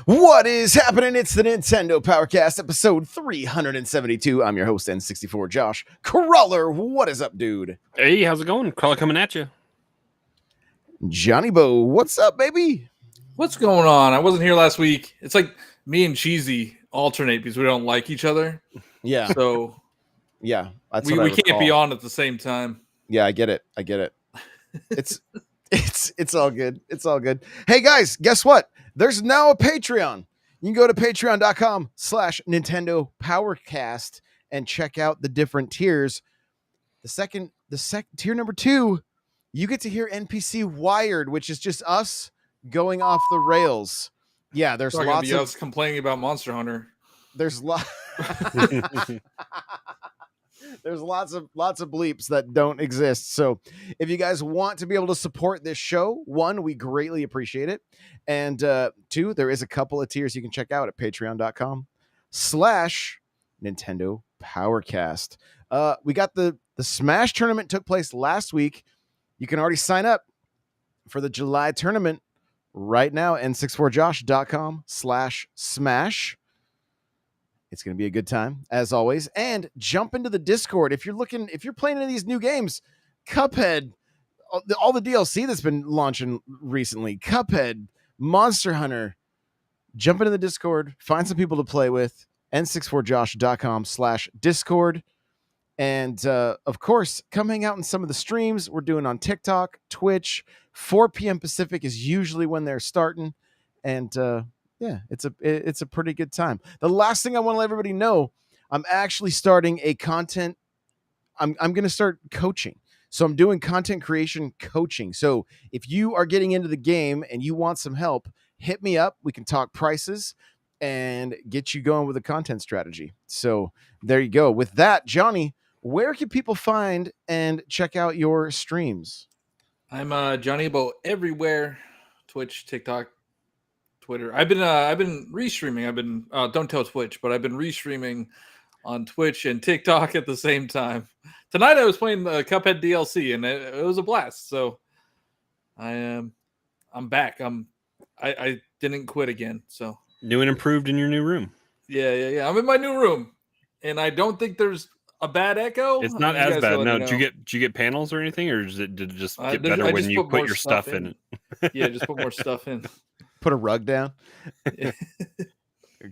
What is happening? It's the Nintendo Powercast, episode 372. I'm your host, N64 Josh. Crawler, what is up, dude? Hey, how's it going? Crawler coming at you. Johnny Bo, what's up, baby? What's going on? I wasn't here last week. It's like me and Cheesy alternate because we don't like each other. Yeah. So yeah, that's we what I can't recall. be on at the same time. Yeah, I get it. It's all good. It's all good. Hey guys, guess what? There's now a Patreon. You can go to patreon.com/Nintendo Powercast and check out the different tiers. The second tier number 2, you get to hear NPC Wired, which is just us going off the rails. Yeah, there's lots of us complaining about Monster Hunter. There's There's lots of bleeps that don't exist. So if you guys want to be able to support this show, 1, we greatly appreciate it. And 2, there is a couple of tiers you can check out at patreon.com/Nintendo Powercast. We got the Smash tournament took place last week. You can already sign up for the July tournament right now, n64josh.com/smash. It's going to be a good time, as always. And jump into the Discord. If you're playing any of these new games, Cuphead, all the DLC that's been launching recently, Cuphead, Monster Hunter, jump into the Discord, find some people to play with, n64josh.com/Discord. And, of course, come hang out in some of the streams we're doing on TikTok, Twitch. 4 p.m. Pacific is usually when they're starting. And, yeah, it's a pretty good time. The last thing I want to let everybody know, I'm actually starting a content. I'm going to start coaching. So I'm doing content creation coaching. So if you are getting into the game and you want some help, hit me up. We can talk prices and get you going with a content strategy. So there you go. With that, Johnny, where can people find and check out your streams? I'm Johnny Bo everywhere. Twitch, TikTok, Twitter. I've been restreaming. Don't tell Twitch, but I've been restreaming on Twitch and TikTok at the same time. Tonight I was playing the Cuphead DLC and it was a blast. So I'm back. I didn't quit again. So new and improved in your new room. Yeah. I'm in my new room, and I don't think there's a bad echo. It's not as bad. No, did you get panels or anything, or did it just get better when you put your stuff in it? Yeah, just put more stuff in. Put a rug down.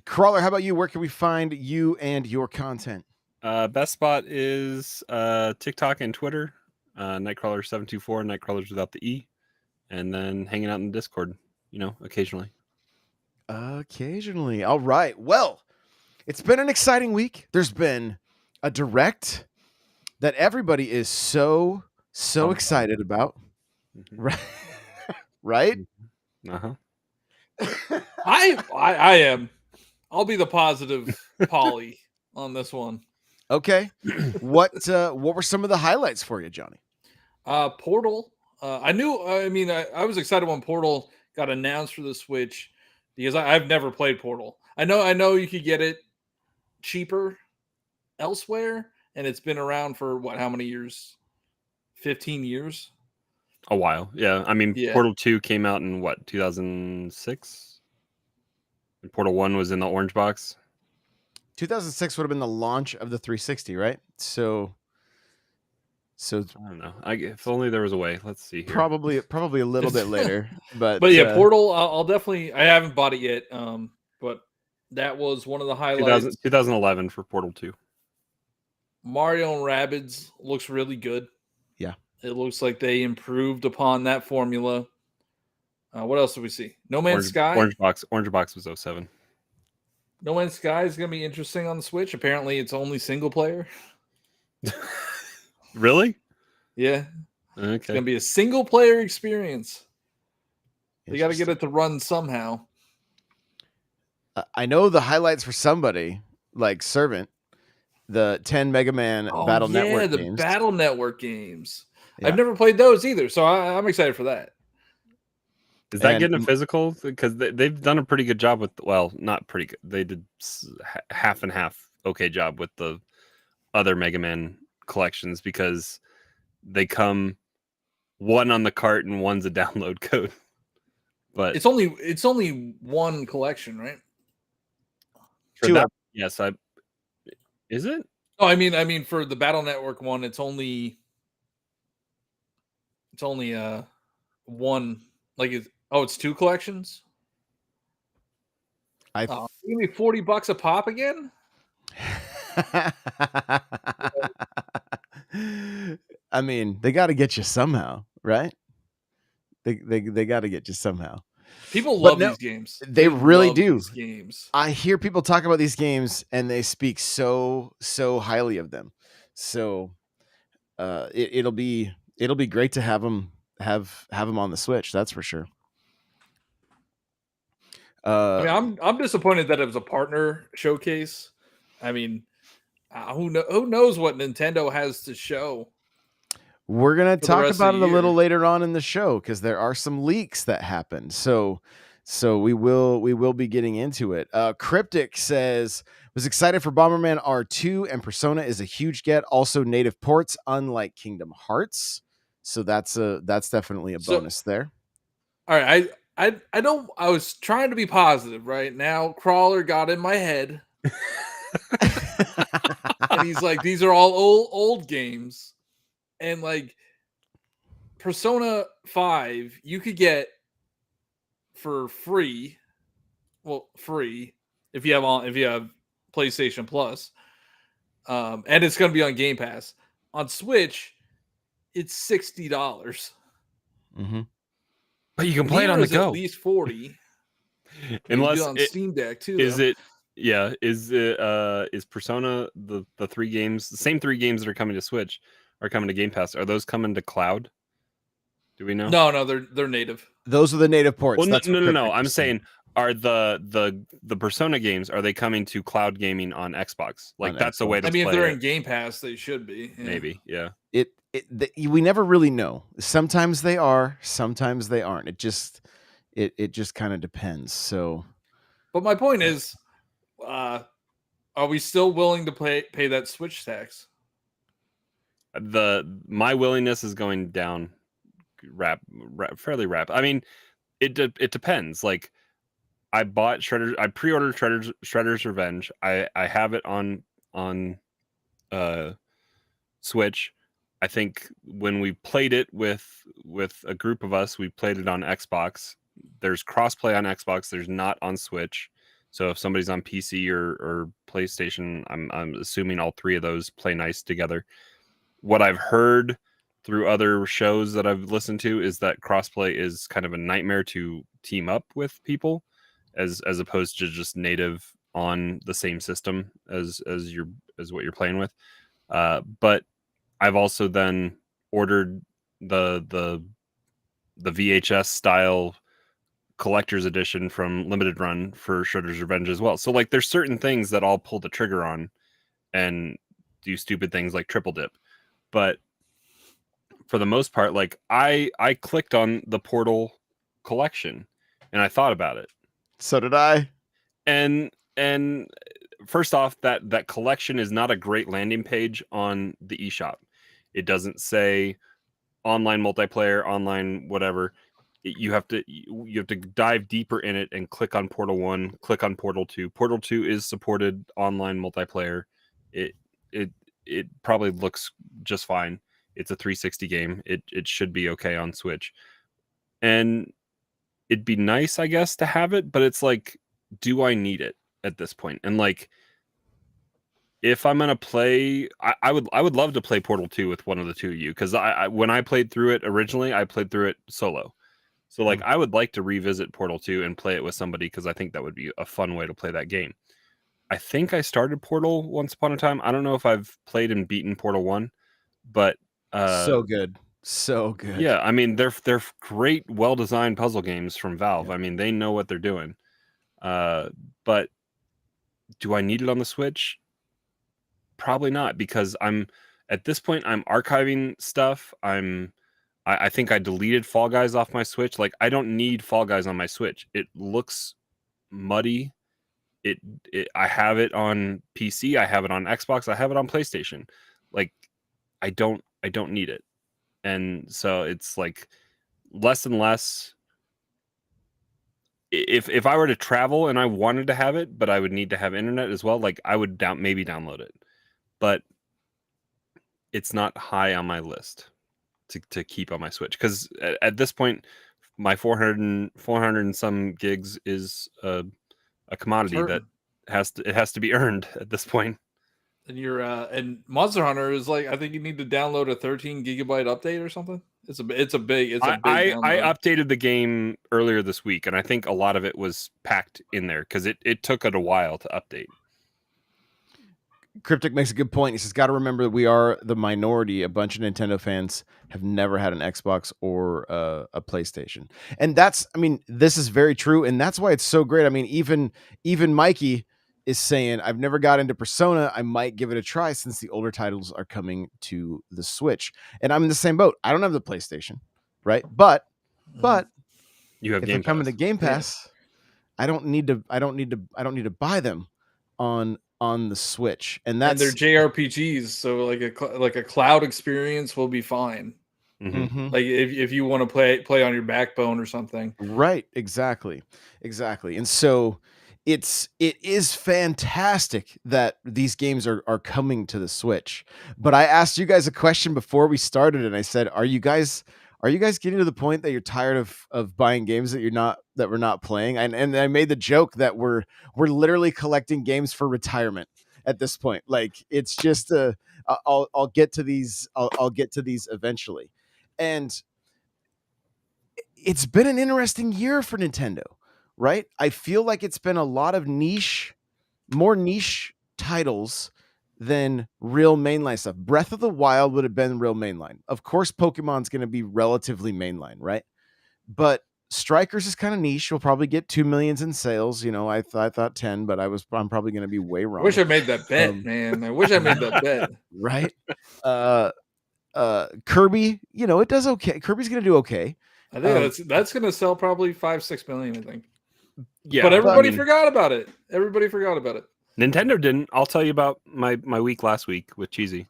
Crawler, how about you? Where can we find you and your content? Best spot is TikTok and Twitter. Nightcrawler724, Nightcrawlers without the E, and then hanging out in Discord. Occasionally. Occasionally. All right. Well, it's been an exciting week. There's been a direct that everybody is so excited about. Mm-hmm. Right? Right? Uh-huh. I am. I'll be the positive Polly on this one. Okay. What were some of the highlights for you, Johnny? Portal. I was excited when Portal got announced for the Switch because I've never played Portal. I know you could get it cheaper elsewhere, and it's been around for how many years? 15 years? A while. Yeah. I mean, Yeah. Portal 2 came out in 2006? And Portal 1 was in the orange box. 2006 would have been the launch of the 360, right? So I don't know. If only there was a way. Let's see here. Probably a little bit later, but yeah, Portal. I'll definitely. I haven't bought it yet, but that was one of the highlights. 2011 for Portal 2. Mario and Rabbids looks really good. Yeah, it looks like they improved upon that formula. What else did we see? No Man's Sky. Orange box was 07. No Man's Sky is going to be interesting on the Switch. Apparently, it's only single player. Really? Yeah. Okay. It's going to be a single player experience. They got to get it to run somehow. I know the highlights for somebody like Servant, the 10 Mega Man Battle Network games. Battle Network games. Yeah. I've never played those either, so I'm excited for that. Is that getting a physical? Because they've done a pretty good job with, well, not pretty good. They did half and half okay job with the other Mega Man collections because they come one on the cart and one's a download code. But it's only one collection, right? for Two that, of- yes, is it? Oh, I mean, for the Battle Network one, it's only one. Like, it's two collections. Oh, give me $40 a pop again. I mean, they got to get you somehow, right? They got to get you somehow. People But love no, these games. They really love do. these games. I hear people talk about these games and they speak so highly of them. So it'll be great to have them on the Switch. That's for sure. I mean, I'm disappointed that it was a partner showcase. I mean, who knows what Nintendo has to show? We're gonna for the talk rest of about the it a little year. later on in the show because there are some leaks that happened. So we will be getting into it. Cryptic says was excited for Bomberman R2 and Persona is a huge get. Also native ports, unlike Kingdom Hearts. So that's definitely a bonus there. All right, I don't. I was trying to be positive. Right now, Crawler got in my head, and he's like, "These are all old games," and like Persona 5, you could get for free. Well, free if you have PlayStation Plus, and it's going to be on Game Pass. On Switch, it's $60. Mm-hmm. But you can play it on the go. At least 40. Unless you do it on Steam Deck too. Is though. it? Yeah. Is Persona the three games, the same three games that are coming to Switch are coming to Game Pass? Are those coming to cloud? Do we know? No, they're native. Those are the native ports. Well, That's no. I'm saying, are the Persona games, are they coming to cloud gaming on Xbox? Like, that's the way to play if they're it. in Game Pass, they should be. Yeah. Maybe, yeah. We never really know. Sometimes they are, sometimes they aren't. It just kind of depends. So, but my point is, are we still willing to pay that Switch tax? My willingness is going down fairly rapid. I mean, it depends. Like, I bought Shredder's. I pre-ordered Shredder's Revenge. I have it on Switch. I think when we played it with a group of us, we played it on Xbox. There's crossplay on Xbox. There's not on Switch. So if somebody's on PC or PlayStation, I'm assuming all three of those play nice together. What I've heard through other shows that I've listened to is that crossplay is kind of a nightmare to team up with people, as opposed to just native on the same system as what you're playing with. But I've also then ordered the VHS style collector's edition from Limited Run for Shredder's Revenge as well. So like, there's certain things that I'll pull the trigger on and do stupid things like triple dip. But for the most part, like, I clicked on the Portal collection and I thought about it. So did I. And first off, that collection is not a great landing page on the eShop. It doesn't say online multiplayer, online whatever. You have to dive deeper in it and click on Portal 1, click on Portal 2. Portal 2 is supported online multiplayer. It probably looks just fine. It's a 360 game. It should be okay on Switch. And it'd be nice, I guess, to have it, but it's like, do I need it at this point? And like, if I'm gonna play, I would love to play Portal 2 with one of the two of you, because when I played through it originally, I played through it solo. So like, I would like to revisit Portal 2 and play it with somebody, because I think that would be a fun way to play that game. I think I started Portal once upon a time. I don't know if I've played and beaten Portal 1, but so good. Yeah, I mean, they're great, well-designed puzzle games from Valve. Yeah. I mean, they know what they're doing. But do I need it on the Switch? Probably not, because at this point I'm archiving stuff. I think I deleted Fall Guys off my Switch. Like, I don't need Fall Guys on my Switch. It looks muddy. I have it on PC, I have it on Xbox, I have it on PlayStation. Like, I don't need it. And so it's like less and less if I were to travel and I wanted to have it, but I would need to have internet as well, like I would maybe download it, but it's not high on my list to keep on my Switch, because at this point, my 400 and some gigs is a commodity that has to be earned at this point. And and Monster Hunter is like, I think you need to download a 13 gigabyte update or something. It's a big download. I updated the game earlier this week, and I think a lot of it was packed in there because it took it a while to update. Cryptic makes a good point. He says, got to remember that we are the minority. A bunch of Nintendo fans have never had an Xbox or a PlayStation. And this is very true. And that's why it's so great. I mean, even Mikey is saying, I've never got into Persona. I might give it a try since the older titles are coming to the Switch. And I'm in the same boat. I don't have the PlayStation, right? But you have if they're coming to Game Pass, I don't need to buy them on the Switch, and they're JRPGs, so like a cloud experience will be fine. Mm-hmm. Like if you want to play on your backbone or something, right? Exactly. And so it is fantastic that these games are coming to the Switch. But I asked you guys a question before we started, and I said, are you guys getting to the point that you're tired of buying games that we're not playing? And I made the joke that we're literally collecting games for retirement at this point. Like, it's just I'll get to these eventually. And it's been an interesting year for Nintendo, right? I feel like it's been a lot of more niche titles than real mainline stuff. Breath of the Wild would have been real mainline. Of course, Pokemon's going to be relatively mainline, right? But Strikers is kind of niche. We'll probably get 2 million in sales. You know, I thought 10, but I'm probably going to be way wrong. I wish I made that bet, man. I wish I made that bet. Right? Kirby, you know, it does okay. Kirby's going to do okay. I think that's going to sell probably 5-6 million, I think. Yeah, but everybody forgot about it. Everybody forgot about it. Nintendo didn't. I'll tell you about my week last week with Cheesy.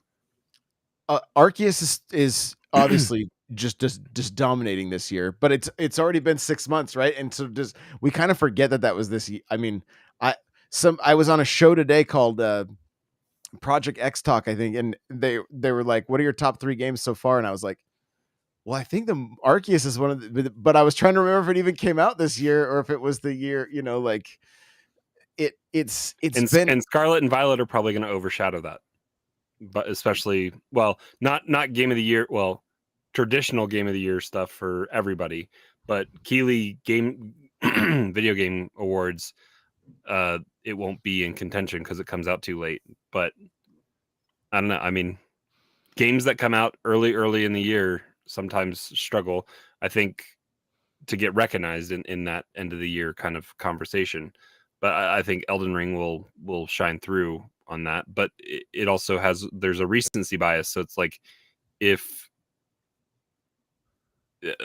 Arceus is obviously just dominating this year, but it's already been 6 months, right? And so we kind of forget that was this year. I mean, I was on a show today called Project X Talk, I think, and they were like, "What are your top 3 games so far?" And I was like, well, I think the Arceus is one of the, but I was trying to remember if it even came out this year or if it was the year, you know, like it's been. And Scarlet and Violet are probably going to overshadow that, but especially, well, not game of the year, well, traditional game of the year stuff for everybody, but Keighley video game awards, it won't be in contention because it comes out too late. But I don't know. I mean, games that come out early in the year sometimes struggle, I think, to get recognized in that end of the year kind of conversation. But I think Elden Ring will shine through on that. But it also there's a recency bias. So it's like, if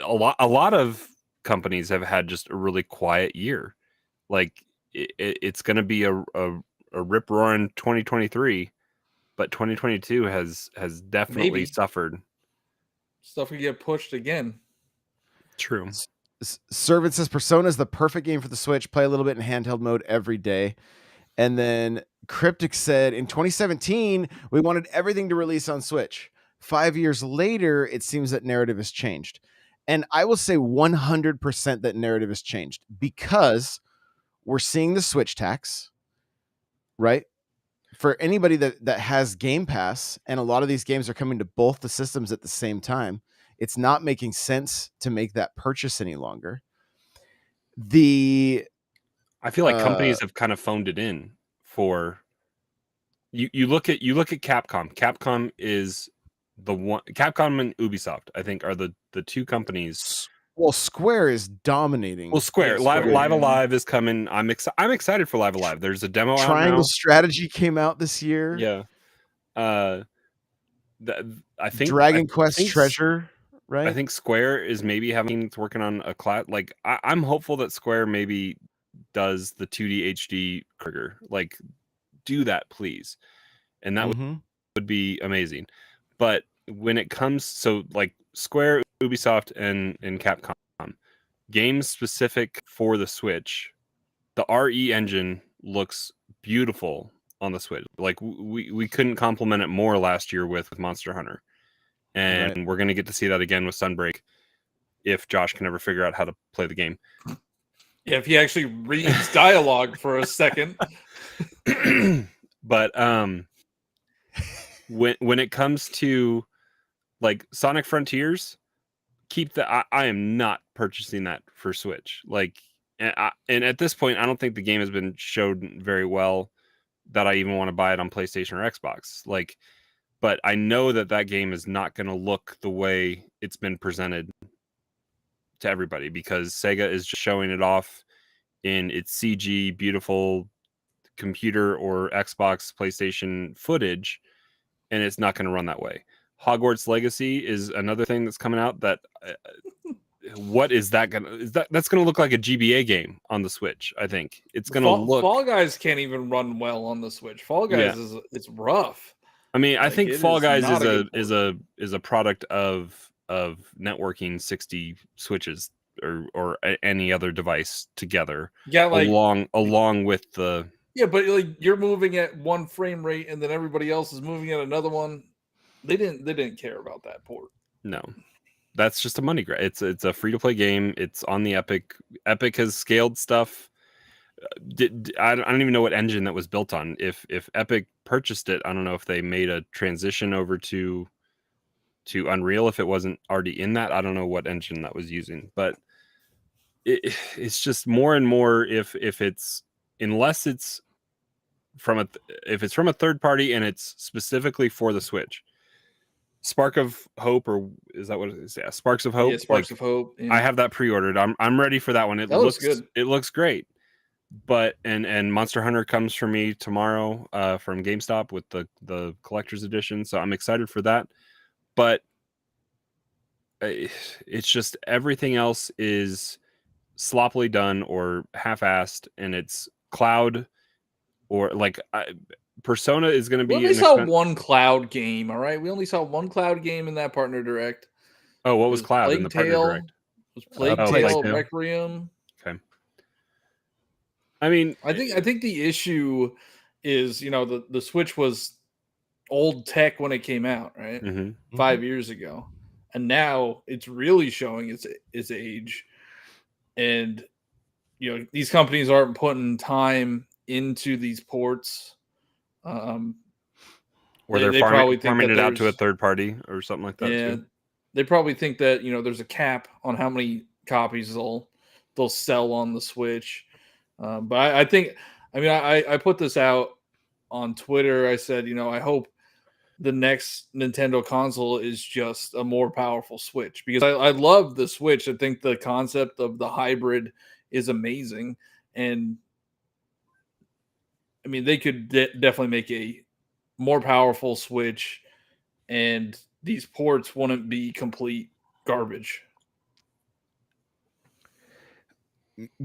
a lot of companies have had just a really quiet year, like it's going to be a rip roaring 2023, but 2022 has definitely suffered. Stuff can get pushed again. True. Servant says Persona is the perfect game for the Switch. Play a little bit in handheld mode every day. And then Cryptic said, in 2017, we wanted everything to release on Switch. 5 years later, it seems that narrative has changed. And I will say 100% that narrative has changed because we're seeing the Switch tax, right? For anybody that has Game Pass, and a lot of these games are coming to both the systems at the same time, it's not making sense to make that purchase any longer. I feel like companies have kind of phoned it in for you look at Capcom. Capcom is the one. Capcom and Ubisoft, I think, are the two companies. Well, Square is dominating. Well, Square Live Alive is coming. I'm excited for Live Alive. There's a demo out now. Triangle Strategy came out this year. Yeah. I think Dragon Quest Treasure, right? I think Square is maybe working on a class. Like I'm hopeful that Square maybe does the 2D HD trigger. Like, do that, please. And that would be amazing. But when it comes, so like Square, Ubisoft, and Capcom, games specific for the Switch, the RE engine looks beautiful on the Switch. Like we couldn't compliment it more last year with Monster Hunter, and we're gonna get to see that again with Sunbreak if Josh can ever figure out how to play the game. Yeah, if he actually reads dialogue for a second. But when it comes to like Sonic Frontiers, I am not purchasing that for Switch. Like, and at this point, I don't think the game has been showed very well that I even want to buy it on PlayStation or Xbox. Like, but I know that game is not going to look the way it's been presented to everybody, because Sega is just showing it off in its CG beautiful computer or Xbox, PlayStation footage, and it's not going to run that way. Hogwarts Legacy is another thing that's coming out that what is that gonna that's gonna look like a GBA game on the Switch. I think it's gonna look. Fall Guys can't even run well on the Switch. Fall Guys it's rough. I mean, I think Fall Guys is a product of networking 60 Switches or any other device together. Yeah, like along with the. Yeah, but like you're moving at one frame rate and then everybody else is moving at another one. They didn't care about that port. No. That's just a money grab. It's a free-to-play game. It's on the Epic. Epic has scaled stuff. I don't even know what engine that was built on. If Epic purchased it, I don't know if they made a transition over to Unreal. If it wasn't already in that, I don't know what engine that was using. But it's just more and more if it's unless it's from a third party and it's specifically for the Switch. Spark of Hope, or is that what it is? Yeah, Sparks of Hope. Yeah, Sparks of Hope. Yeah. I have that pre-ordered. I'm ready for that one. It looks good. It looks great. But and Monster Hunter comes for me tomorrow from GameStop with the collector's edition, so I'm excited for that. But it's just everything else is sloppily done or half-assed, and it's cloud or like Persona is going to be. We only saw one cloud game. All right, we only saw one cloud game in that partner direct. Oh, what was cloud in the partner direct? It was Plague Tale Requiem. Okay. I mean, I think the issue is, the Switch was old tech when it came out, right? 5 years ago, and now it's really showing its age. And these companies aren't putting time into these ports. Or they're farming it out to a third party or something like that. Yeah, too. They probably think that there's a cap on how many copies they'll sell on the Switch. But I think, I put this out on Twitter. I said, I hope the next Nintendo console is just a more powerful Switch, because I love the Switch. I think the concept of the hybrid is amazing, and they could definitely make a more powerful Switch, and these ports wouldn't be complete garbage.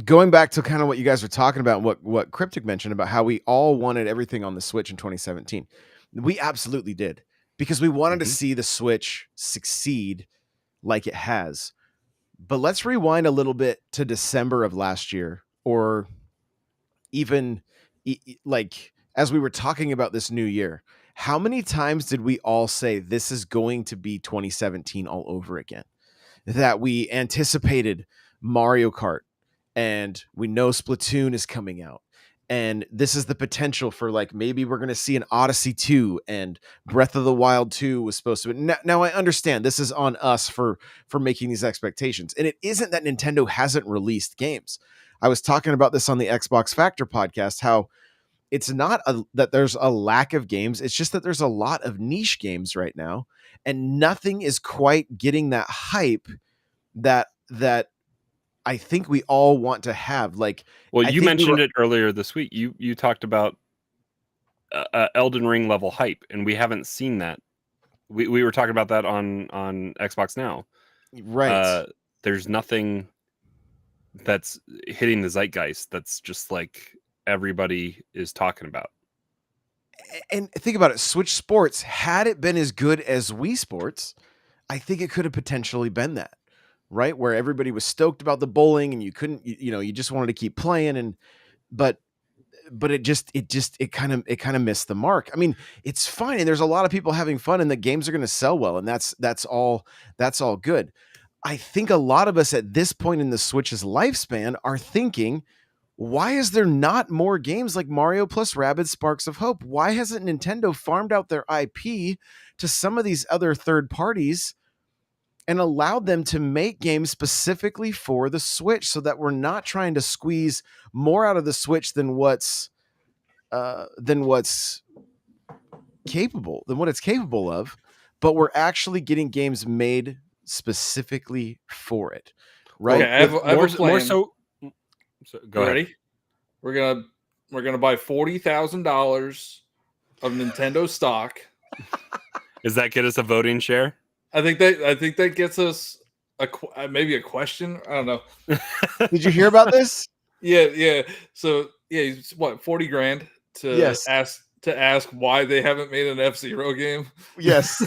Going back to kind of what you guys were talking about, what Cryptic mentioned about how we all wanted everything on the Switch in 2017. We absolutely did, because we wanted to see the Switch succeed like it has. But let's rewind a little bit to December of last year, or even like as we were talking about this new year. How many times did we all say this is going to be 2017 all over again? That we anticipated Mario Kart, and we know Splatoon is coming out, and this is the potential for like maybe we're going to see an Odyssey 2, and Breath of the Wild 2 was supposed to be. Now I understand this is on us for making these expectations, and it isn't that Nintendo hasn't released games. I was talking about this on the Xbox Factor podcast, how it's not that there's a lack of games. It's just that there's a lot of niche games right now, and nothing is quite getting that hype that I think we all want to have. Like, well, you mentioned it earlier this week. You talked about Elden Ring level hype, and we haven't seen that. We were talking about that on Xbox Now. Right. There's nothing that's hitting the zeitgeist that's just like everybody is talking about. And think about it. Switch Sports, had it been as good as Wii Sports, I think it could have potentially been that. right? Where everybody was stoked about the bowling and you couldn't, you just wanted to keep playing. But it kind of missed the mark. I mean, it's fine, and there's a lot of people having fun, and the games are going to sell well, and that's all good. I think a lot of us at this point in the Switch's lifespan are thinking, why is there not more games like Mario plus Rabbids Sparks of Hope? Why hasn't Nintendo farmed out their IP to some of these other third parties and allowed them to make games specifically for the Switch, so that we're not trying to squeeze more out of the Switch than what it's capable of, but we're actually getting games made specifically for it, right? Okay, I have a plan. More so go ahead. Ready? We're gonna buy $40,000 of Nintendo stock. Does that get us a voting share? I think that gets us maybe a question. I don't know. Did you hear about this? Yeah. So it's what, $40,000 to Yes. ask why they haven't made an F-Zero game. Yes.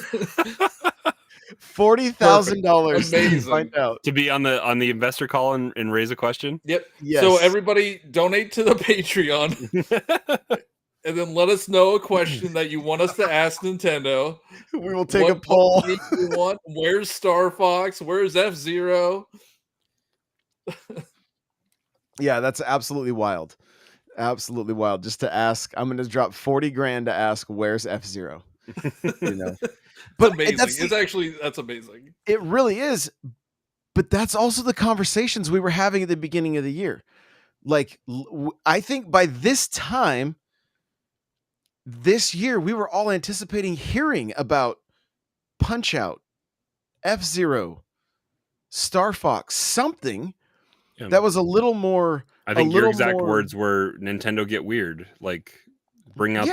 $40,000 to find out. To be on the investor call and raise a question. Yep. Yes. So everybody donate to the Patreon. And then let us know a question that you want us to ask Nintendo. We will take a poll. What you want? Where's Star Fox? Where's F-Zero? Yeah, that's absolutely wild. Absolutely wild. Just to ask, I'm going to drop $40,000 to ask, where's F-Zero? But amazing. That's amazing. It really is. But that's also the conversations we were having at the beginning of the year. Like, I think by this time this year, we were all anticipating hearing about Punch-Out, F-Zero, Star Fox, something that was a little more. I think your exact words were Nintendo get weird, like bring out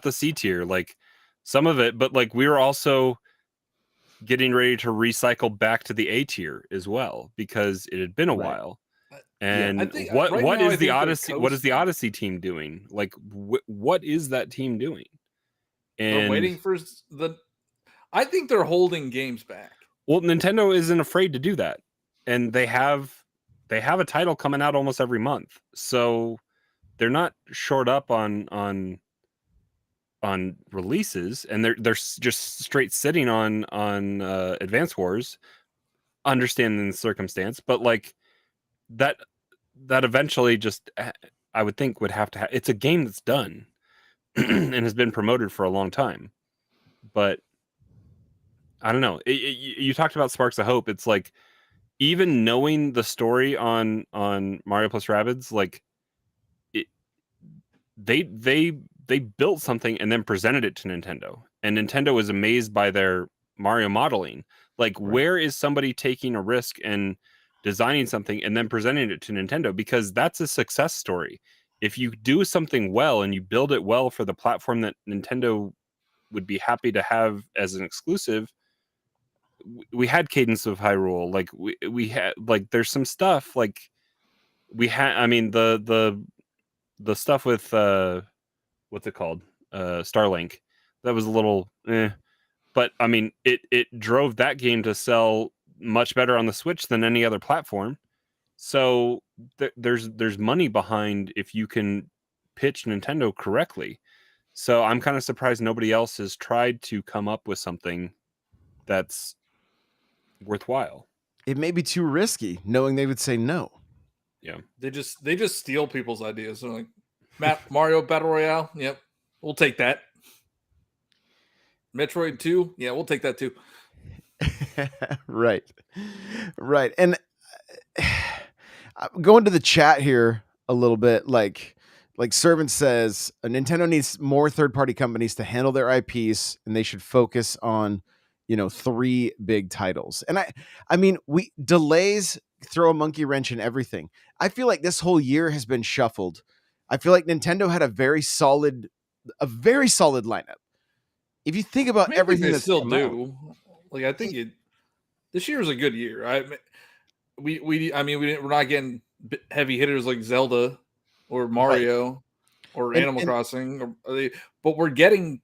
the C tier, like some of it, but like we were also getting ready to recycle back to the A tier as well, because it had been a while. And what is the Odyssey? What is the Odyssey team doing? Like, what is that team doing? And they're waiting for I think they're holding games back. Well, Nintendo isn't afraid to do that, and they have a title coming out almost every month, so they're not short up on releases, and they're just straight sitting on Advance Wars, understanding the circumstance, but like that eventually just, I would think, would have to have. It's a game that's done and has been promoted for a long time, but I don't know. You talked about Sparks of Hope. It's like, even knowing the story on Mario plus Rabbids, like they built something and then presented it to Nintendo, and Nintendo was amazed by their Mario modeling. Like, where is somebody taking a risk and designing something and then presenting it to Nintendo? Because that's a success story. If you do something well and you build it well for the platform that Nintendo would be happy to have as an exclusive. We had Cadence of Hyrule, like we had, like, there's some stuff like we had. I mean, the stuff with what's it called, Starlink, that was a little but I mean, it drove that game to sell much better on the Switch than any other platform. So there's money behind if you can pitch Nintendo correctly. So I'm kind of surprised nobody else has tried to come up with something that's worthwhile. It may be too risky, knowing they would say no. Yeah, they just steal people's ideas. They're like, Mario Battle Royale, yep, we'll take that. Metroid 2, yeah, we'll take that too. Right. And going to the chat here a little bit, like Servant says, Nintendo needs more third-party companies to handle their IPs, and they should focus on 3 big titles. And I mean, delays throw a monkey wrench in everything. I feel like this whole year has been shuffled. I feel like Nintendo had a very solid lineup. If you think about everything that still do, like, I think this year was a good year. We're not getting heavy hitters like Zelda or Mario or Animal Crossing, but we're getting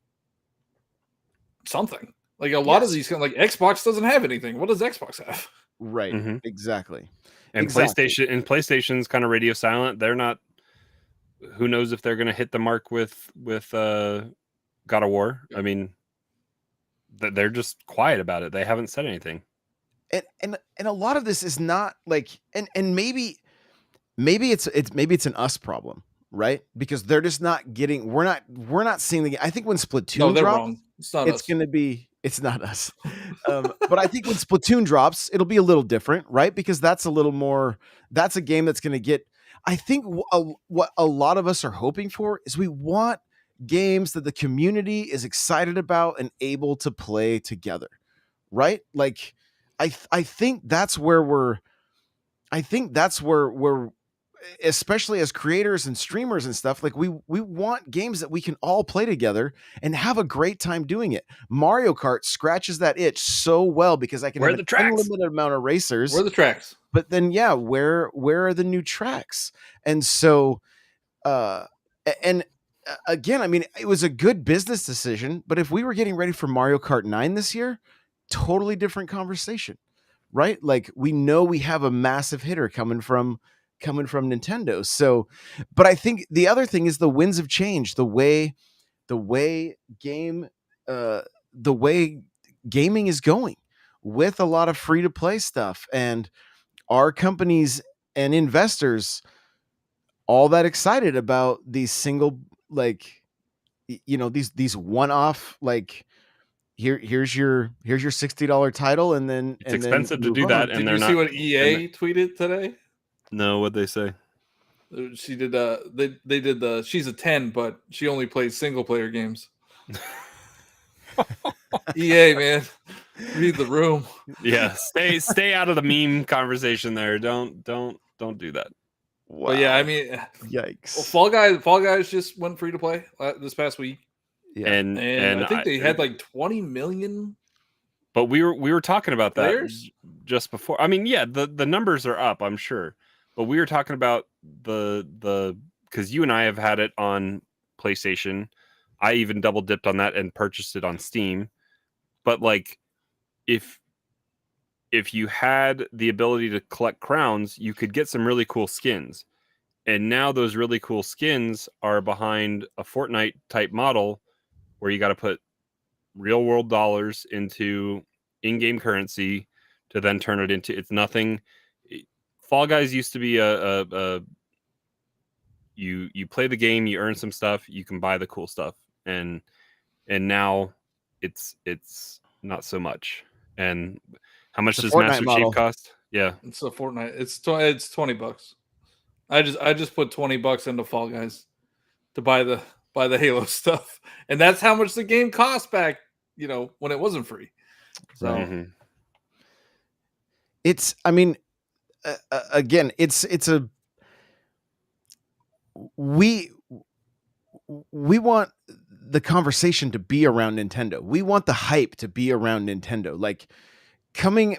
something. Like, a lot of these, like, Xbox doesn't have anything. What does Xbox have? Right. Mm-hmm. Exactly. And PlayStation's kind of radio silent. They're not. Who knows if they're going to hit the mark with God of War? I mean, they're just quiet about it. They haven't said anything. And a lot of this is not like, and maybe it's an us problem, right? Because they're just not getting. We're not seeing the. I think when Splatoon No, they're drops, wrong. It's not it's us. going to be. It's not us. But I think when Splatoon drops, it'll be a little different, right? Because that's a little more. That's a game that's going to get. I think what a lot of us are hoping for is we want games that the community is excited about and able to play together, right? Like, I think that's where we're. I think that's where we're, especially as creators and streamers and stuff, like we want games that we can all play together and have a great time doing it. Mario Kart scratches that itch so well because I can Where have are the an tracks? unlimited amount of racers. Where are the tracks? But then where are the new tracks? And so and again, I mean, it was a good business decision, but if we were getting ready for Mario Kart 9 this year, totally different conversation, right? Like, we know we have a massive hitter coming from Nintendo. So, but I think the other thing is the winds have changed. The way gaming is going with a lot of free to play stuff, and our companies and investors all that excited about these single, like, these one-off, like, here's your $60 title, and then It's expensive to do move that, on. and Did they're you not. see what EA tweeted today? No, what'd they say? She did. They did the. She's a 10, but she only plays single player games. EA, man, read the room. Yeah, stay out of the meme conversation there. Don't do that. Wow. But yeah, I mean, yikes. Fall Guys just went free to play this past week. Yeah. And I think they had like 20 million. But we were talking about players? that just before. I mean, yeah, the numbers are up, I'm sure. But we were talking about the because you and I have had it on PlayStation. I even double dipped on that and purchased it on Steam. But like, if you had the ability to collect crowns, you could get some really cool skins. And now those really cool skins are behind a Fortnite type model where you got to put real world dollars into in-game currency to then turn it into. It's nothing. Fall Guys used to be you play the game, you earn some stuff, you can buy the cool stuff, and now it's not so much. And how much does Master Chief cost? Yeah, it's a Fortnite. It's $20. I just put $20 into Fall Guys to buy the Halo stuff, and that's how much the game cost back, when it wasn't free. So right. It's, I mean, again, it's a we want the conversation to be around Nintendo. We want the hype to be around Nintendo. Like, coming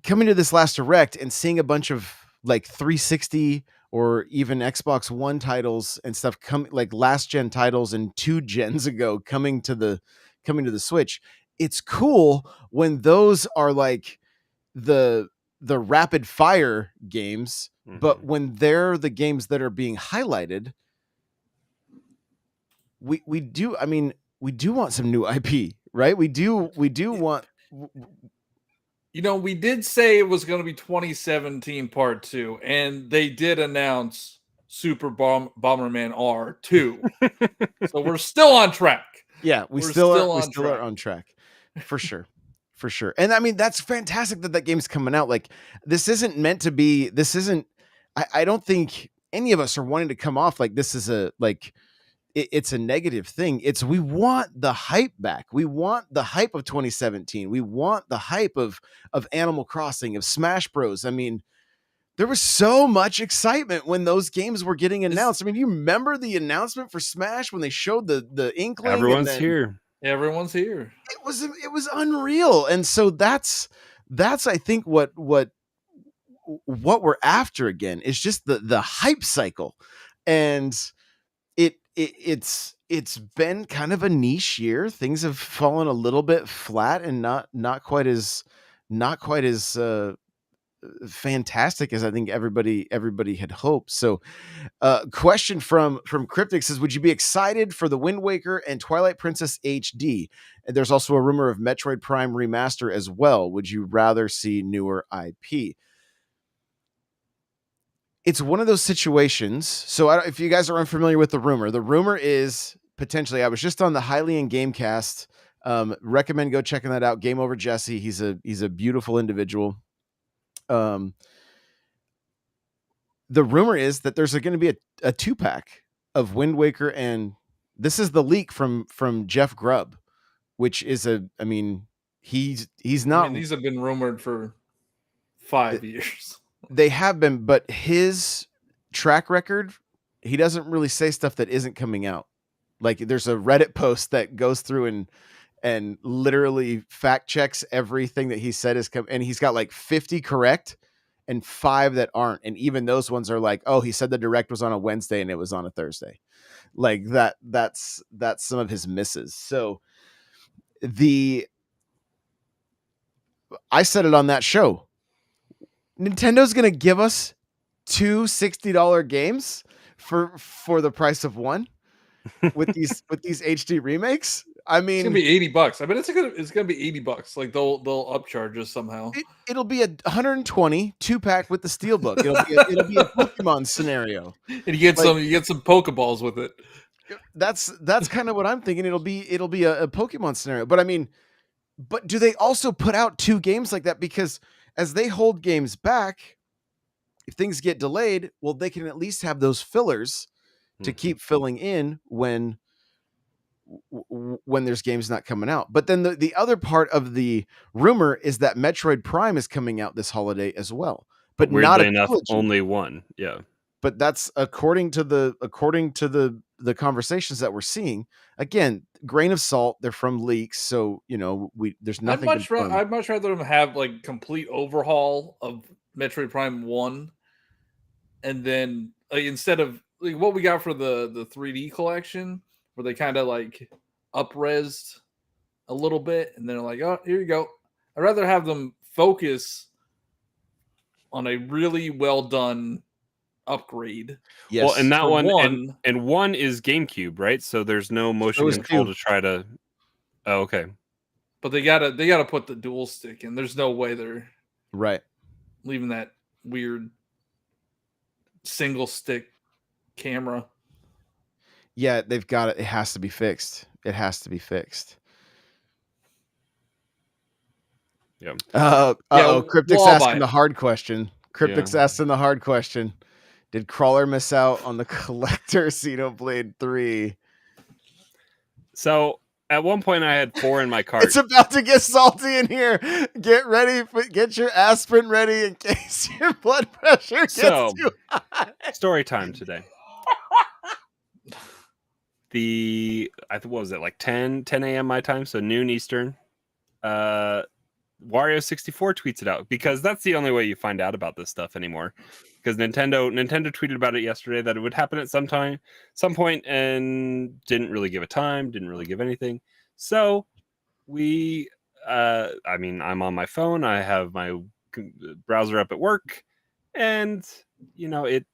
to this last Direct and seeing a bunch of like 360 or even Xbox One titles and stuff like last gen titles and 2 gens ago coming to the Switch. It's cool when those are like the rapid fire games, but when they're the games that are being highlighted, we do want some new IP, right? We do want. We did say it was going to be 2017 Part 2, and they did announce Super Bomberman R2. So we're still on track. Yeah, we still are on track. For sure. For sure. And I mean, that's fantastic that game's coming out. Like, this isn't meant to be, I don't think any of us are wanting to come off like this is it's a negative thing. We want the hype back. We want the hype of 2017. We want the hype of Animal Crossing, of Smash Bros. I mean, there was so much excitement when those games were getting announced. I mean, you remember the announcement for Smash when they showed the inkling? Everyone's here. Everyone's here. It was unreal. And so that's I think what we're after again is just the hype cycle. And it's been kind of a niche year. Things have fallen a little bit flat and not quite as not quite as fantastic as I think everybody had hoped. So question from Cryptic says, would you be excited for the Wind Waker and Twilight Princess HD? And there's also a rumor of Metroid Prime remaster as well. Would you rather see newer IP? It's one of those situations. So if you guys are unfamiliar with the rumor is potentially, I was just on the Hylian Gamecast. Recommend go checking that out. Game Over Jesse. He's a beautiful individual. The rumor is that there's going to be a 2-pack of Wind Waker, and this is the leak from Jeff Grubb, which is he's not. I mean, these have been rumored for 5 years. They have been, but his track record, he doesn't really say stuff that isn't coming out. Like there's a Reddit post that goes through and literally fact checks everything that he said is and he's got like 50 correct and 5 that aren't. And even those ones are like, oh, he said the direct was on a Wednesday and it was on a Thursday. Like that's some of his misses. So I said it on that show. Nintendo's going to give us 2 $60 games for the price of one with these HD remakes. I mean, it's gonna be $80. I bet it's gonna be $80. Like they'll upcharge us somehow. It'll be a 120 2-pack with the Steelbook. It'll be a Pokemon scenario. And you get some Pokeballs with it. That's kind of what I'm thinking. It'll be a Pokemon scenario. But I mean, but do they also put out 2 games like that? Because as they hold games back, if things get delayed, well, they can at least have those fillers to keep filling in when there's games not coming out. But then the other part of the rumor is that Metroid Prime is coming out this holiday as well. But not enough, only one. Yeah. But that's according to the conversations that we're seeing. Again, grain of salt. They're from leaks, so there's nothing. I'd much rather them have like complete overhaul of Metroid Prime 1, and then instead of like what we got for the 3D collection, where they kind of like up-resed a little bit, and then they're like, oh, here you go. I'd rather have them focus on a really well done upgrade. Yes. Well, and that one is GameCube, right? So there's no motion control to try to. Oh, okay. But they gotta put the dual stick in. There's no way they're right leaving that weird single stick camera. Yeah, they've got it. It has to be fixed. Yeah. Cryptic's asking the hard question. Asking the hard question. Did Crawler miss out on the collector Xenoblade 3? So at one point I had 4 in my cart. It's about to get salty in here. Get ready. Get your aspirin ready in case your blood pressure gets too high. Story time today. What was it, like 10 a.m. my time, so noon Eastern. Wario64 tweets it out because that's the only way you find out about this stuff anymore. Because Nintendo tweeted about it yesterday that it would happen at some point, and didn't really give a time, didn't really give anything. So I'm on my phone. I have my browser up at work, and it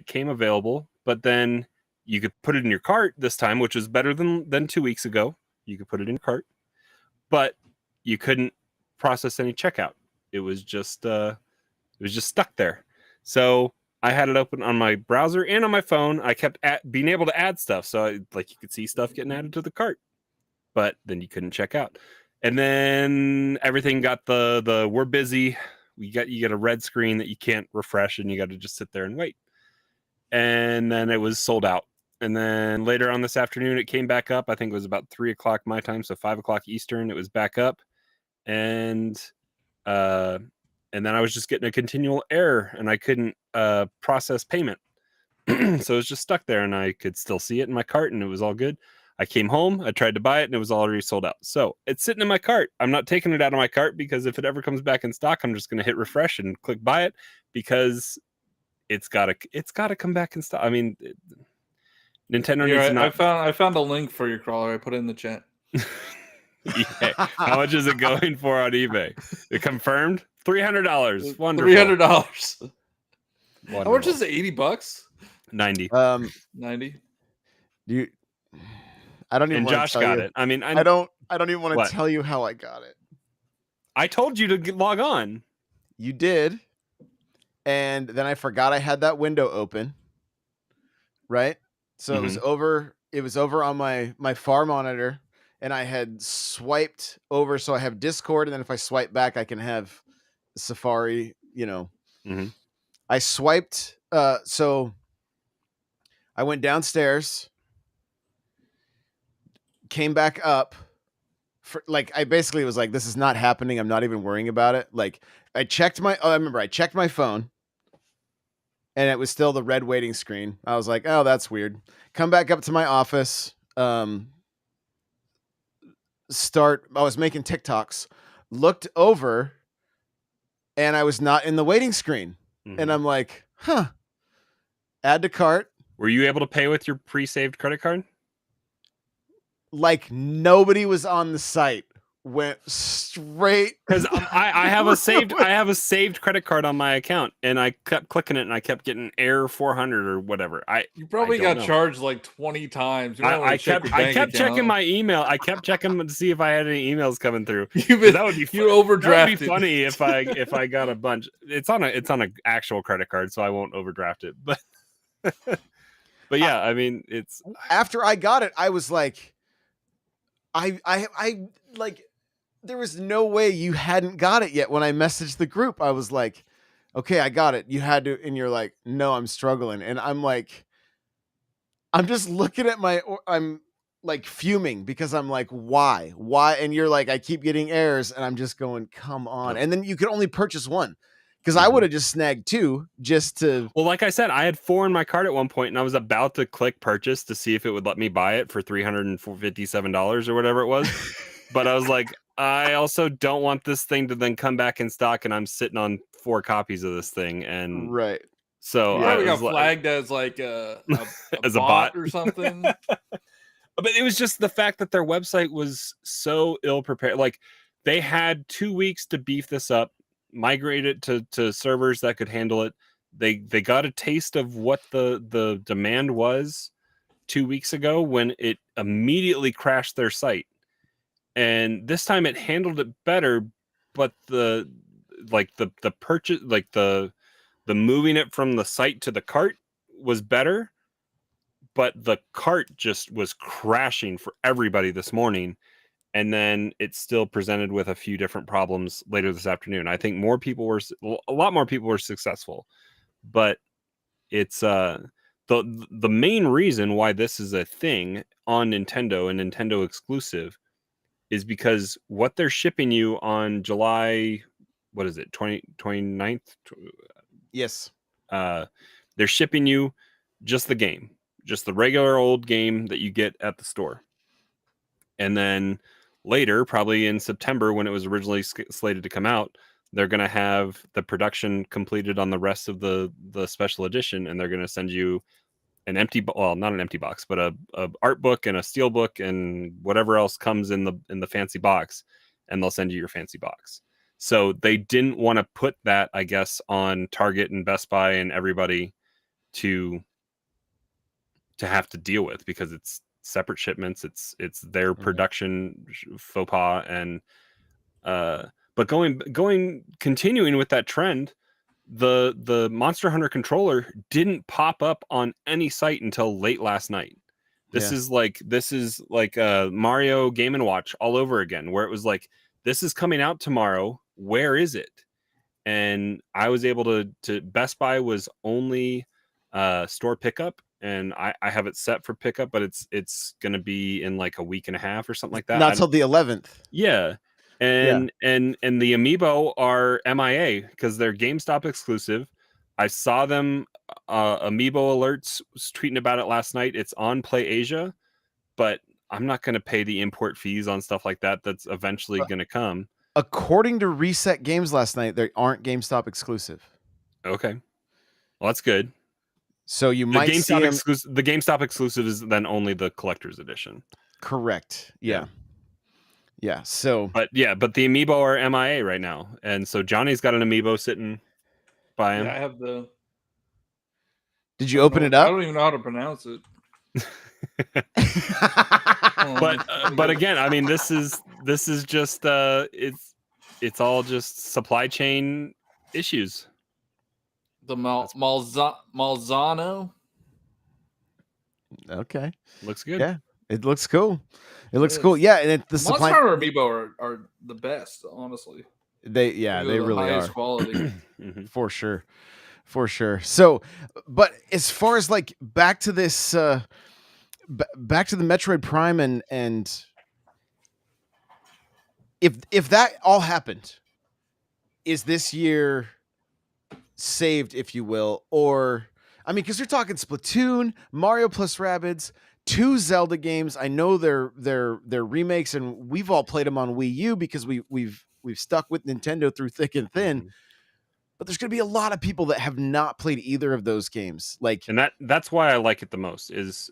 came available. But then you could put it in your cart this time, which was better than 2 weeks ago. You could put it in your cart, but you couldn't process any checkout. It was just stuck there. So I had it open on my browser and on my phone. I kept being able to add stuff, so you could see stuff getting added to the cart, but then you couldn't check out. And then everything got the we're busy. You get a red screen that you can't refresh, and you got to just sit there and wait. And then it was sold out. And then later on this afternoon, it came back up. I think it was about 3:00 my time, so 5:00 Eastern. It was back up, and then I was just getting a continual error, and I couldn't process payment. So it was just stuck there, and I could still see it in my cart, and it was all good. I came home, I tried to buy it, and it was already sold out. So it's sitting in my cart. I'm not taking it out of my cart because if it ever comes back in stock, I'm just going to hit refresh and click buy it because it's got to come back in stock. I mean, Nintendo needs to not. I found a link for your Crawler. I put it in the chat. eBay. How much is it going for on eBay? It confirmed $300. Wonderful. $300. How much is it? $80? 90. 90. I don't even And want Josh to tell got you. it. I mean, I don't even want What? to tell you how I got it. I told you to log on. You did. And then I forgot I had that window open. Right? So it was over on my far monitor, and I had swiped over, so I have Discord, and then if I swipe back I can have Safari, I swiped so I went downstairs, came back up for, like, I basically was like, this is not happening, I'm not even worrying about it. Like, I checked my phone, and it was still the red waiting screen. I was like, oh, that's weird. Come back up to my office. I was making TikToks, looked over, and I was not in the waiting screen. And I'm like, add to cart. Were you able to pay with your pre-saved credit card? Like, nobody was on the site. Went straight, because I have a saved credit card on my account, and I kept clicking it, and I kept getting error 400 or whatever. You probably got charged like 20 times. I kept checking my email. I kept checking to see if I had any emails coming through. That would be overdrafted. That would be funny if I got a bunch. It's on an actual credit card, so I won't overdraft it. But but yeah, I mean, it's after I got it, I was like, I like. There was no way you hadn't got it yet. When I messaged the group, I was like, okay, I got it. You had to, and you're like, no, I'm struggling. And I'm like, I'm just looking at I'm like fuming because I'm like, why? And you're like, I keep getting errors, and I'm just going, come on. And then you could only purchase one, because I would have just snagged two just to. Well, like I said, I had 4 in my cart at one point, and I was about to click purchase to see if it would let me buy it for $357 or whatever it was. But I was like, I also don't want this thing to then come back in stock, and I'm sitting on 4 copies of this thing, and right. So you probably got flagged as like a as a bot or something. But it was just the fact that their website was so ill prepared. Like, they had 2 weeks to beef this up, migrate it to servers that could handle it. They got a taste of what the demand was 2 weeks ago when it immediately crashed their site. And this time it handled it better, but the purchase, like the moving it from the site to the cart was better, but the cart just was crashing for everybody this morning. And then it still presented with a few different problems later this afternoon. I think a lot more people were successful, but it's the main reason why this is a thing on Nintendo and Nintendo exclusive is because what they're shipping you on July, what is it, 29th? Yes. They're shipping you just the game, just the regular old game that you get at the store. And then later, probably in September, when it was originally slated to come out, they're going to have the production completed on the rest of the special edition, and they're going to send you an not an empty box, but a art book and a steel book and whatever else comes in the fancy box, and they'll send you your fancy box. So they didn't want to put that, I guess, on Target and Best Buy and everybody to have to deal with, because it's separate shipments. It's their production faux pas. And but continuing with that trend, the Monster Hunter controller didn't pop up on any site until late last night. This is like Mario Game & Watch all over again, where it was like, this is coming out tomorrow, where is it? And I was able to Best Buy was only store pickup, and I have it set for pickup, but it's gonna be in like a week and a half or something like that. Not till the 11th. Yeah. And the Amiibo are MIA because they're GameStop exclusive. I saw them Amiibo alerts was tweeting about it last night. It's on Play Asia, but I'm not going to pay the import fees on stuff like that. That's eventually going to come. According to Reset Games last night, they aren't GameStop exclusive. Okay, well, that's good. So you might see them... The GameStop exclusive is then only the collector's edition. Correct. Yeah. Yeah. So, but the amiibo are MIA right now, and so Johnny's got an amiibo sitting by him. Yeah, I have the. did you open it up? I don't even know how to pronounce it. But again, I mean, this is just it's all just supply chain issues. The Malzano. Okay. Looks good. Yeah, it looks cool. It looks cool. Yeah, and the supply amiibo are the best, honestly. They really are quality. for sure. So, but as far as like back to this back to the Metroid Prime and if that all happened, is this year saved, if you will? Or I mean, because you're talking Splatoon, Mario plus Rabbids, 2 Zelda games. I know they're remakes, and we've all played them on Wii U because we've stuck with Nintendo through thick and thin. But there's going to be a lot of people that have not played either of those games. And that's why I like it the most. Is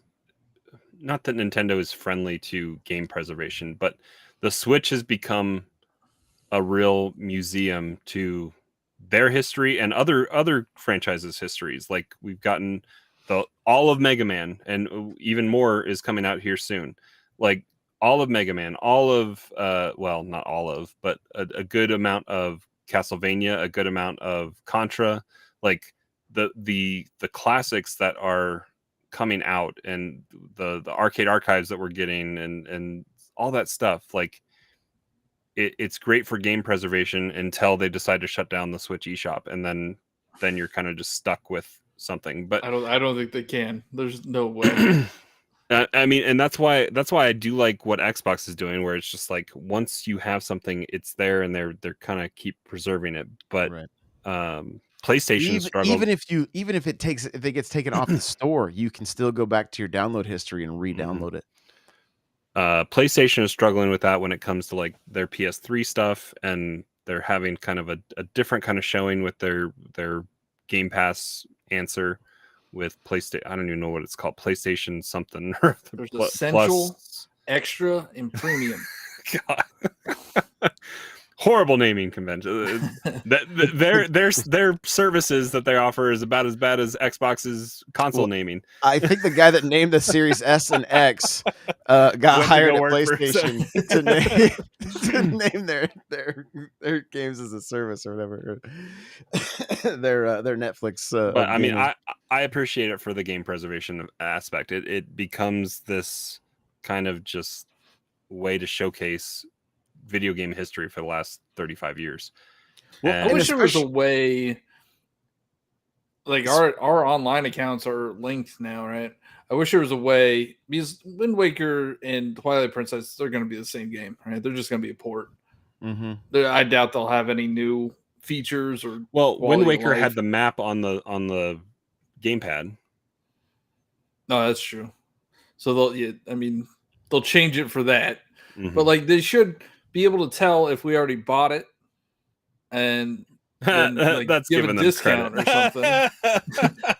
not that Nintendo is friendly to game preservation, but the Switch has become a real museum to their history and other franchises' histories. Like we've gotten all of Mega Man, and even more is coming out here soon. Like all of Mega Man, all of not all of, but a good amount of Castlevania, a good amount of Contra, like the classics that are coming out, and the arcade archives that we're getting, and all that stuff. Like it's great for game preservation until they decide to shut down the Switch eShop, and then you're kind of just stuck with something. But I don't think they can. There's no way. I mean, and that's why I do like what Xbox is doing, where it's just like once you have something, it's there, and they're kind of keep preserving it. But PlayStation struggles. Even if it gets taken off the store, you can still go back to your download history and re-download it. PlayStation is struggling with that when it comes to like their PS3 stuff, and they're having kind of a different kind of showing with their Game Pass answer with PlayStation. I don't even know what it's called. PlayStation something. There's Essential, Plus. Extra, and Premium. God. Horrible naming convention. Their services that they offer is about as bad as Xbox's console naming. I think the guy that named the Series S and X got hired at PlayStation to name their games as a service or whatever. their Netflix. But I mean, I appreciate it for the game preservation aspect. It becomes this kind of just way to showcase video game history for the last 35 years. Well, I wish there was a way, like our online accounts are linked now, right? I wish there was a way, because Wind Waker and Twilight Princess, they're going to be the same game, right? They're just going to be a port. I doubt they'll have any new features or. Well, Wind Waker had the map on the gamepad. No, that's true. So they'll change it for that, but like they should be able to tell if we already bought it, and then, like, that's give giving a discount them or something. I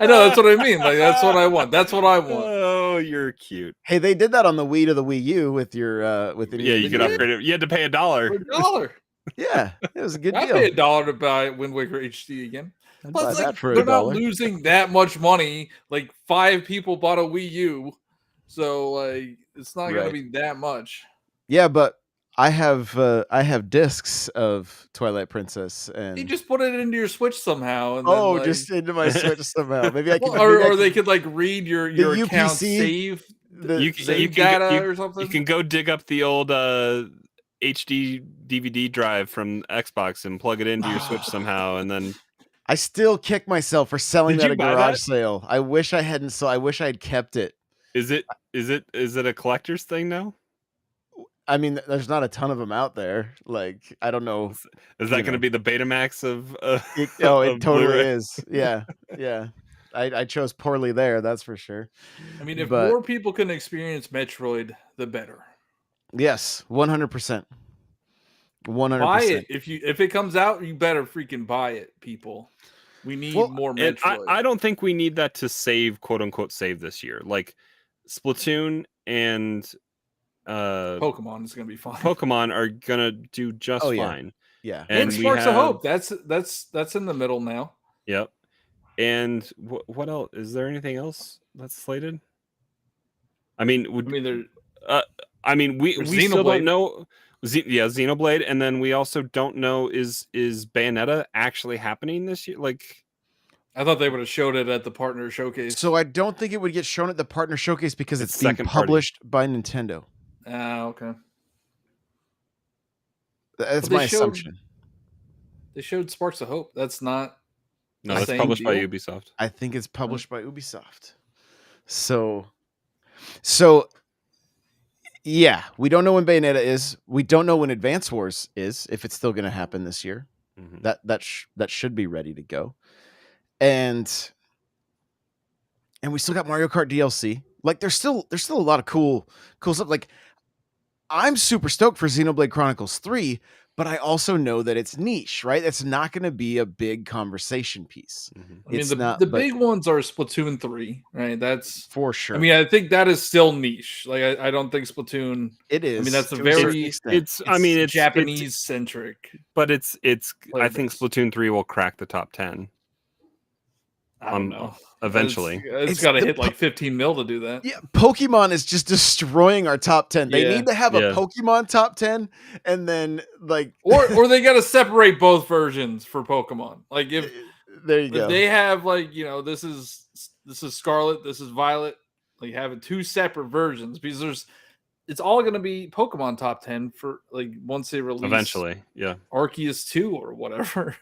know, that's what I mean. Like that's what I want. That's what I want. Oh, you're cute. Hey, they did that on the Wii to the Wii U with your with you could upgrade it. You had to pay $1. $1. Yeah, it was a good I deal. pay $1 to buy Wind Waker HD again. Plus, like, they're not losing that much money. Like 5 people bought a Wii U, so like it's not going to be that much. Yeah, but I have discs of Twilight Princess, and you just put it into your Switch somehow. And just into my Switch somehow. Maybe I can, or they could like read your account save. Data or something. You can go dig up the old HD DVD drive from Xbox and plug it into your Switch somehow, and then. I still kick myself for selling that at a garage sale. I wish I hadn't. So I wish I had kept it. Is it a collector's thing now? I mean, there's not a ton of them out there. Like, I don't know. Is that going to be the Betamax of? It totally Blu-ray? Is. Yeah. I chose poorly there. That's for sure. I mean, if more people can experience Metroid, the better. Yes, 100%. 100%. Buy it if it comes out. You better freaking buy it, people. We need more Metroid. I don't think we need that to save, quote unquote, save this year. Like Splatoon and Pokemon is going to be fine. Pokemon are gonna do just fine. Yeah. And we Sparks of have Hope. That's in the middle now. Yep. And what else? Is there anything else that's slated? I mean, we still don't know. Xenoblade, and then we also don't know is Bayonetta actually happening this year? Like, I thought they would have showed it at the partner showcase. So I don't think it would get shown at the partner showcase because it's being published by Nintendo. Okay. That's my assumption. They showed Sparks of Hope. That's not. No, it's published by Ubisoft. I think it's published by Ubisoft. So yeah, we don't know when Bayonetta is. We don't know when Advance Wars is, if it's still going to happen this year. Mm-hmm. That should be ready to go. And we still got Mario Kart DLC. Like there's still a lot of cool stuff. Like I'm super stoked for Xenoblade Chronicles 3, but I also know that it's niche, right? It's not going to be a big conversation piece. Mm-hmm. I mean, the big ones are Splatoon 3, right? That's for sure. I mean, I think that is still niche. Like I don't think Splatoon. It is. I mean, that's it's Japanese centric, but it's. I think Splatoon 3 will crack the top 10. I don't know. Eventually, it's got to hit like 15 mil to do that. Yeah, Pokemon is just destroying our top 10. They need to have a Pokemon top 10, and then like, or they got to separate both versions for Pokemon. Like if there you go, they have like this is Scarlet, this is Violet. Like having two separate versions because it's all going to be Pokemon top 10 for like once they release eventually. Yeah, Arceus 2 or whatever.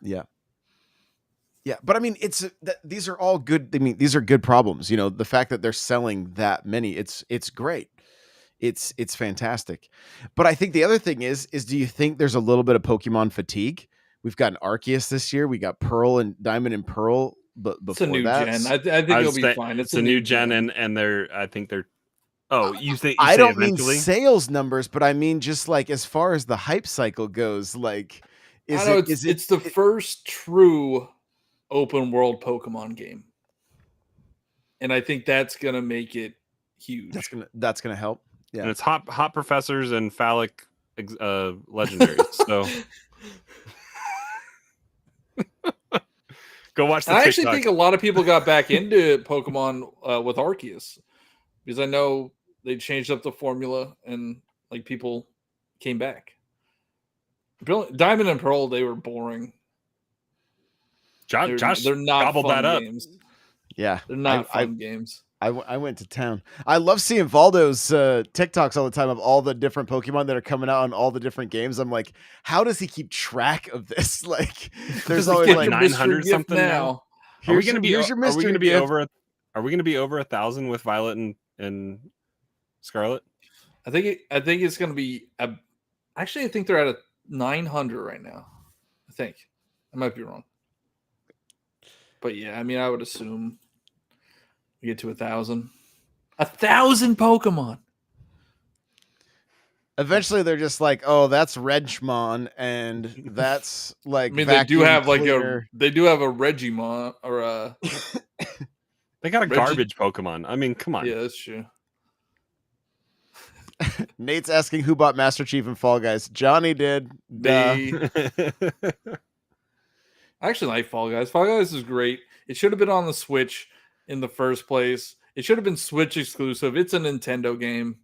Yeah. Yeah, but I mean, these are all good. I mean, these are good problems. The fact that they're selling that many, it's great. It's fantastic. But I think the other thing is do you think there's a little bit of Pokemon fatigue? We've got an Arceus this year. We got Pearl and Diamond and Pearl. But before it's a new that, gen. I think it'll be fine. It's a new gen, and I think they're. Oh, you think? I don't mean sales numbers, but I mean just like as far as the hype cycle goes. Like, it's the first true open world Pokemon game, and I think that's gonna make it huge. That's gonna help. Yeah, and it's hot professors and phallic legendaries. So go watch the TikTok. I actually think a lot of people got back into Pokemon with Arceus because I know they changed up the formula and like people came back. Diamond and Pearl, they were boring. Josh, they're not gobbled fun that up. games. Yeah, they're not fun games. I went to town. I love seeing Valdo's TikToks all the time of all the different Pokemon that are coming out on all the different games. I'm like, how does he keep track of this? Like, there's always like 900 something now. Are we going to be over? Are we going to be over 1,000 with Violet and Scarlet? I think it's going to be. Actually, I think they're at 900 right now. I think I might be wrong. But yeah, I mean, I would assume we get to 1,000. 1,000 Pokemon. Eventually, they're just like, oh, that's Regmon, and that's like. I mean, they do have a Regimon or a. They got a garbage Pokemon. I mean, come on. Yeah, that's true. Nate's asking who bought Master Chief and Fall Guys. Johnny did. I actually like Fall Guys. Fall Guys is great. It should have been on the Switch in the first place. It should have been Switch exclusive. It's a Nintendo game.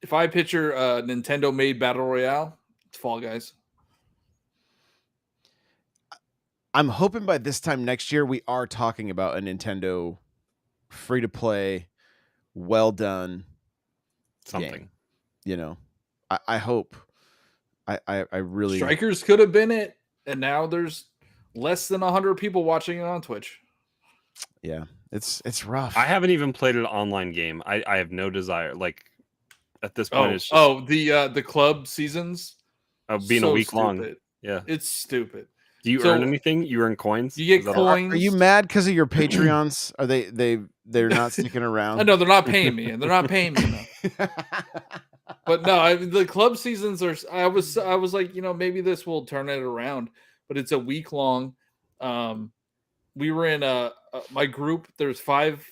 If I picture a Nintendo-made Battle Royale, it's Fall Guys. I'm hoping by this time next year we are talking about a Nintendo free-to-play, well-done something. Game. I hope. I really... Strikers could have been it. And now there's less than 100 people watching it on Twitch. Yeah, it's rough. I haven't even played an online game. I have no desire. Like at this point, it's just... the club seasons of being a week long. Yeah, it's stupid. Do you earn anything? You earn coins. You get coins. Are you mad because of your Patreons? Are they're not sticking around? No, they're not paying me, and they're not paying me enough. But no, the club seasons are. I was like, maybe this will turn it around, but it's a week long. We were in my group. There's 5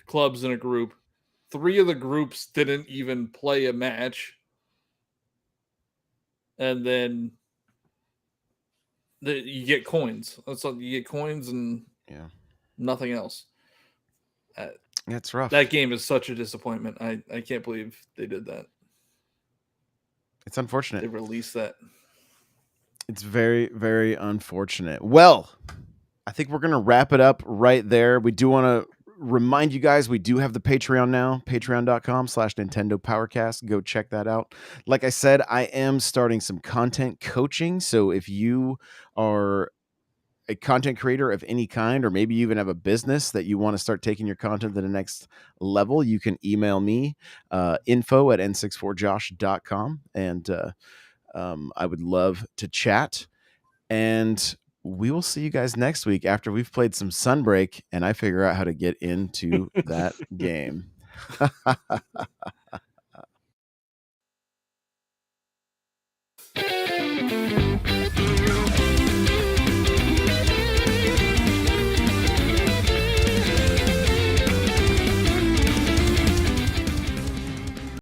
clubs in a group, 3 of the groups didn't even play a match. And then you get coins. That's all, you get coins and nothing else. That's rough. That game is such a disappointment. I can't believe they did that. It's unfortunate. They released that. It's very, very unfortunate. Well, I think we're going to wrap it up right there. We do want to remind you guys, we do have the Patreon now, patreon.com/Nintendo Powercast. Go check that out. Like I said, I am starting some content coaching. So if you are a content creator of any kind, or maybe you even have a business that you want to start taking your content to the next level, you can email me, info@n64josh.com. And I would love to chat. And we will see you guys next week after we've played some Sunbreak and I figure out how to get into that game.